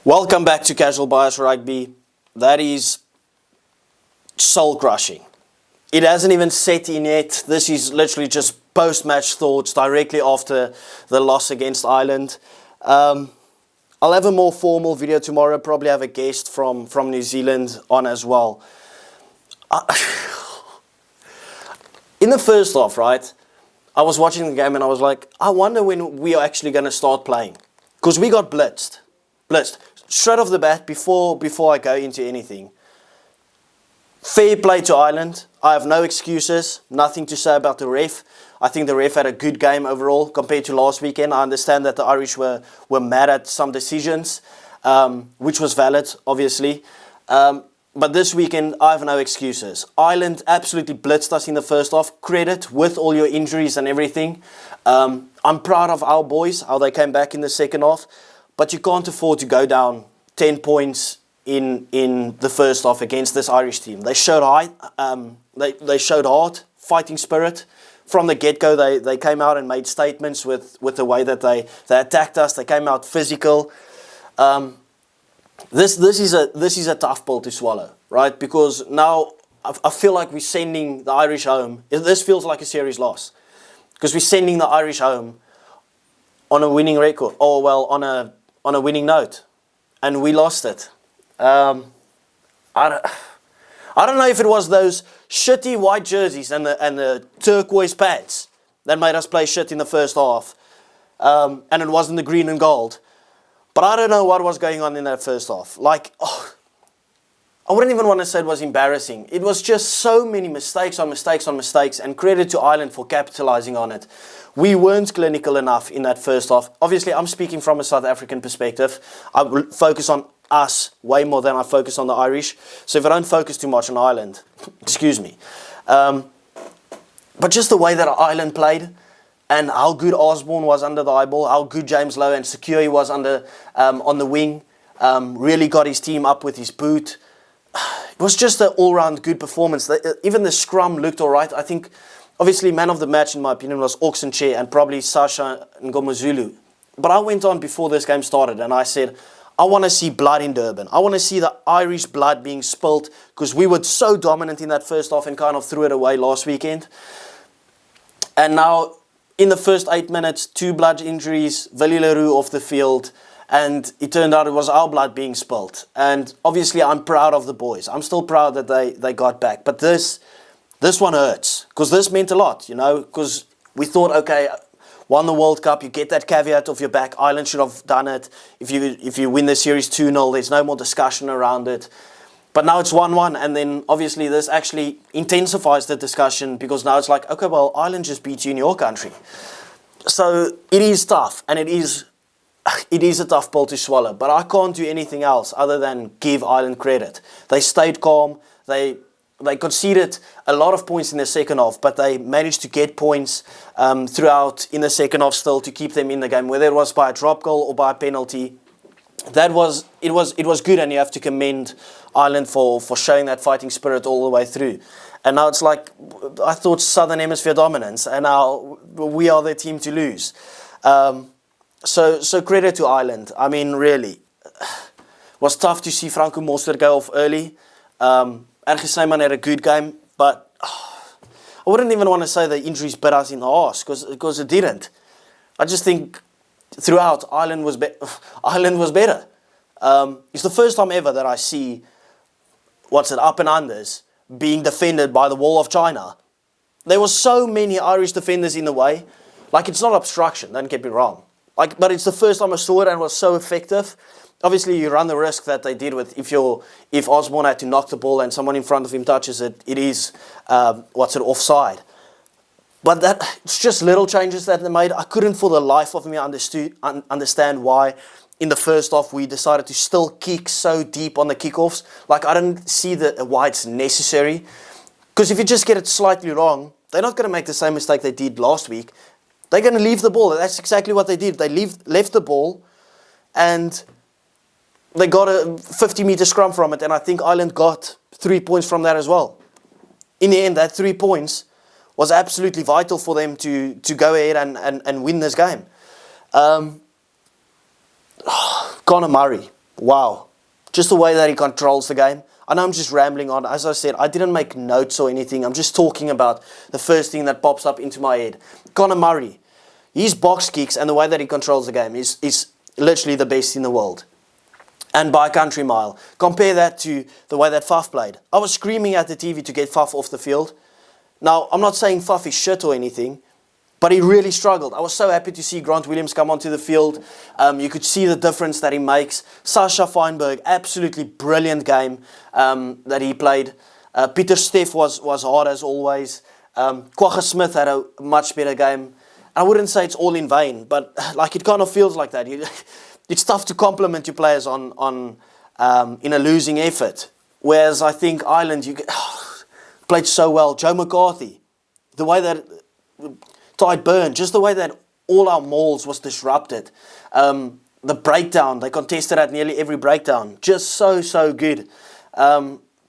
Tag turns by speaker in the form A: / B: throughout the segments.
A: Welcome back to Casual Bias Rugby. That is soul crushing. It hasn't even set in yet. This is literally just post-match thoughts directly after the loss against Ireland. I'll have a more formal video tomorrow. Probably have a guest from New Zealand on as well. In the first half, right, I was watching the game and I was like, I wonder when we are actually going to start playing. Because we got blitzed. Straight off the bat, before I go into anything. Fair play to Ireland. I have no excuses. Nothing to say about the ref. I think the ref had a good game overall compared to last weekend. I understand that the Irish were mad at some decisions, which was valid, obviously. But this weekend, I have no excuses. Ireland absolutely blitzed us in the first half. Credit with all your injuries and everything. I'm proud of our boys, how they came back in the second half. But you can't afford to go down 10 points in the first half against this Irish team. They showed they showed heart, fighting spirit. From the get-go, they came out and made statements with the way that they attacked us. They came out physical. This is a tough pill to swallow, right? Because now I feel like we're sending the Irish home. This feels like a series loss. Because we're sending the Irish home on a winning record, or well, on a winning note, and we lost it. I don't know if it was those shitty white jerseys and the turquoise pants that made us play shit in the first half, and it wasn't the green and gold. But I don't know what was going on in that first half. Like, I wouldn't even want to say it was embarrassing. It was just so many mistakes on mistakes on mistakes, and credit to Ireland for capitalizing on it. We weren't clinical enough in that first half. Obviously, I'm speaking from a South African perspective. I will focus on us way more than I focus on the Irish. So if I don't focus too much on Ireland, excuse me. But just the way that Ireland played, and how good Osborne was under the eyeball, how good James Lowe and secure he was on the wing, really got his team up with his boot. It was just an all-round good performance. Even the scrum looked all right. I think, obviously, man of the match, in my opinion, was Oxenchair and probably Sasha Ngomazulu. But I went on before this game started and I said, I want to see blood in Durban. I want to see the Irish blood being spilt, because we were so dominant in that first half and kind of threw it away last weekend. And now, in the first 8 minutes, 2 blood injuries, Willie Leroux off the field, and it turned out it was our blood being spilt. And obviously, I'm proud of the boys. I'm still proud that they got back. But this one hurts, because this meant a lot, you know, because we thought, okay, won the World Cup, you get that caveat off your back. Ireland should have done it. If you win the series 2-0, there's no more discussion around it. But now it's 1-1, and then obviously this actually intensifies the discussion, because now it's like, okay, well, Ireland just beat you in your country. So it is tough, and it is a tough pill to swallow. But I can't do anything else other than give Ireland credit. They stayed calm. They conceded a lot of points in the second half, but they managed to get points throughout in the second half still to keep them in the game, whether it was by a drop goal or by a penalty. It was good, and you have to commend Ireland for showing that fighting spirit all the way through. And now it's like, I thought Southern Hemisphere dominance, and now we are the team to lose. So credit to Ireland. I mean, really, it was tough to see Franco Mostert go off early. Ergie Snyman had a good game, but I wouldn't even want to say the injuries bit us in the arse, because it didn't. I just think throughout, Ireland was better. It's the first time ever that I see up and unders being defended by the wall of China. There were so many Irish defenders in the way. Like, it's not obstruction, don't get me wrong. But it's the first time I saw it, and it was so effective. Obviously, you run the risk that they did with if Osborne had to knock the ball and someone in front of him touches it, it is offside. But it's just little changes that they made. I couldn't for the life of me understand why in the first half we decided to still kick so deep on the kickoffs. Like, I don't see why it's necessary. Because if you just get it slightly wrong, they're not going to make the same mistake they did last week. They're going to leave the ball. That's exactly what they did. They left the ball, and they got a 50-meter scrum from it. And I think Ireland got 3 points from that as well. In the end, that 3 points was absolutely vital for them to go ahead and win this game. Conor Murray, wow. Just the way that he controls the game. I know I'm just rambling on. As I said, I didn't make notes or anything. I'm just talking about the first thing that pops up into my head. Conor Murray, his box kicks and the way that he controls the game is literally the best in the world. And by a country mile. Compare that to the way that Faf played. I was screaming at the TV to get Faf off the field. Now, I'm not saying Faf is shit or anything, but he really struggled. I was so happy to see Grant Williams come onto the field. You could see the difference that he makes. Sasha Feinberg, absolutely brilliant game that he played. Peter Steff was hard as always. Kwagga Smith had a much better game. I wouldn't say it's all in vain, but like it kind of feels like that. It's tough to compliment your players in a losing effort. Whereas I think Ireland played so well. Joe McCarthy, the way that Tadi Burnz, just the way that all our mauls was disrupted. The breakdown, they contested at nearly every breakdown. Just so good.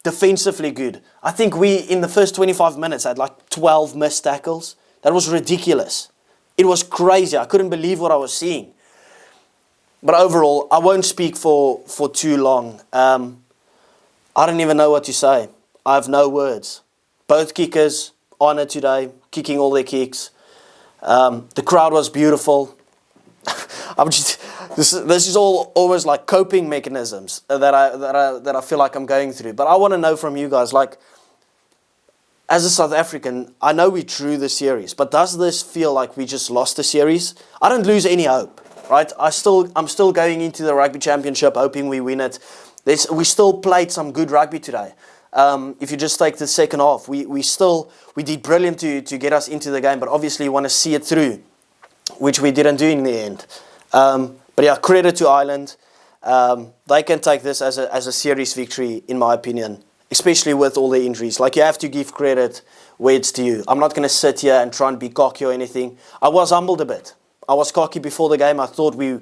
A: Defensively good. I think we, in the first 25 minutes, had like 12 missed tackles. That was ridiculous. It was crazy. I couldn't believe what I was seeing. But overall, I won't speak for too long. I don't even know what to say. I have no words. Both kickers, honoured today, kicking all their kicks. The crowd was beautiful. This is all almost like coping mechanisms that I feel like I'm going through. But I want to know from you guys, like, as a South African, I know we drew the series, but does this feel like we just lost the series? I don't lose any hope, right? I'm still going into the Rugby Championship hoping we win it. We still played some good rugby today. If you just take the second half, we did brilliant to get us into the game, but obviously want to see it through, which we didn't do in the end. But yeah, credit to Ireland. They can take this as a series victory, in my opinion, especially with all the injuries. Like, you have to give credit where it's due. I'm not going to sit here and try and be cocky or anything. I was humbled a bit. I was cocky before the game. I thought we're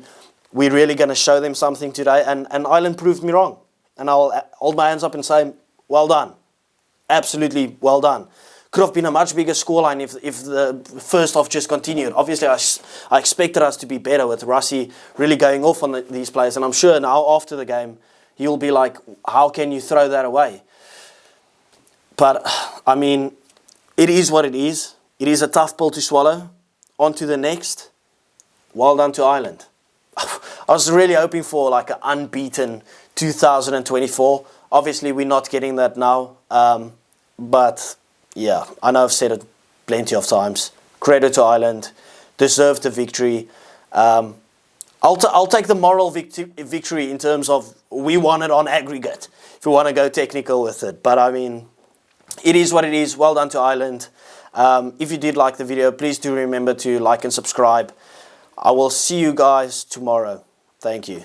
A: really going to show them something today, and Ireland proved me wrong. And I'll hold my hands up and say, well done. Absolutely well done. Could have been a much bigger scoreline if the first half just continued. Obviously, I expected us to be better with Rassie really going off on these players. And I'm sure now after the game, he'll be like, how can you throw that away? But, I mean, it is what it is. It is a tough pill to swallow. On to the next. Well done to Ireland. I was really hoping for like an unbeaten 2024. Obviously, we're not getting that now. But, yeah, I know I've said it plenty of times. Credit to Ireland. Deserved the victory. I'll take the moral victory in terms of we won it on aggregate, if you want to go technical with it. But, I mean, it is what it is. Well done to Ireland. If you did like the video, please do remember to like and subscribe. I will see you guys tomorrow. Thank you.